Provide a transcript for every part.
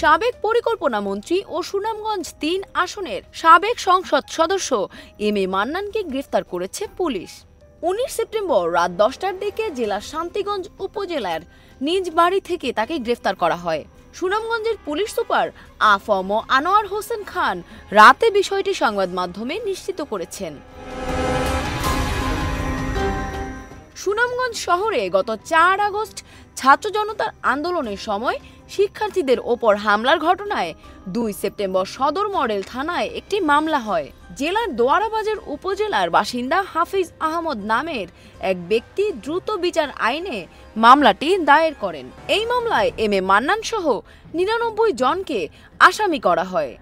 সাবেক পরিকল্পনা মন্ত্রী ও সুনামগঞ্জ ৩ আসনের সাবেক সংসদ সদস্য এম এ মান্নানকে গ্রেফতার করেছে পুলিশ। ১৯ সেপ্টেম্বর রাত ১০টার দিকে জেলার শান্তিগঞ্জ উপজেলার নিজ বাড়ি থেকে তাকে গ্রেফতার করা হয়। সুনামগঞ্জের পুলিশ সুপার আ.ফ.ম. আনোয়ার হোসেন খান রাতে বিষয়টি সংবাদ মাধ্যমে নিশ্চিত করেছেন। সুনামগঞ্জ শহরে গত ৪ আগস্ট ছাত্র জনতার আন্দোলনের সময় শিক্ষার্থীদের ওপর হামলার ঘটনায় ২ সেপ্টেম্বর সদর মডেল থানায় একটি মামলা হয়। জেলার দোয়ারাবাজার উপজেলার বাসিন্দা হাফিজ আহমদ নামের এক ব্যক্তি দ্রুত বিচার আইনে মামলাটি দায়ের করেন। এই মামলায় এম এ মান্নান সহ ৯৯ জনকে আসামি করা হয়।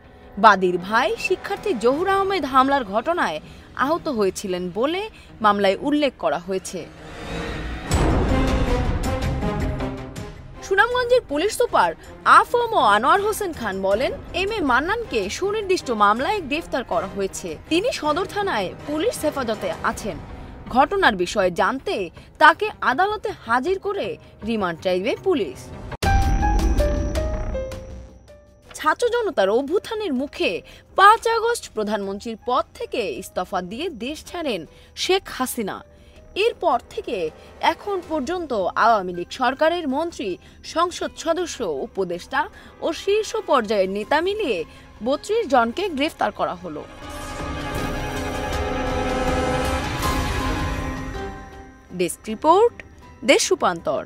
বাদীর ভাই শিক্ষার্থী জহুর আহমেদ হামলার ঘটনায় আহত হয়েছিলেন বলে মামলায় উল্লেখ করা হয়েছে। সুনামগঞ্জের পুলিশ সুপার আ.ফ.ম. আনোয়ার হোসেন খান বলেন, এম এ মান্নানকে সুনির্দিষ্ট মামলায় গ্রেফতার করা হয়েছে। তিনি সদর থানায় পুলিশ হেফাজতে আছেন। ঘটনার বিষয়ে জানতে তাকে আদালতে হাজির করে রিমান্ড চাইবে পুলিশ। ছাত্র জনতার অভ্যুত্থানের মুখে ৫ আগস্ট প্রধানমন্ত্রীর পদ থেকে ইস্তফা দিয়ে দেশ ছাড়েন শেখ হাসিনা। এরপর থেকে এখন পর্যন্ত আওয়ামী লীগ সরকারের মন্ত্রী, সংসদ সদস্য, উপদেষ্টা ও শীর্ষ পর্যায়ের নেতা মিলিয়ে ৩২ জনকে গ্রেফতার করা হলো। ডেস্ক রিপোর্ট, দেশ রূপান্তর।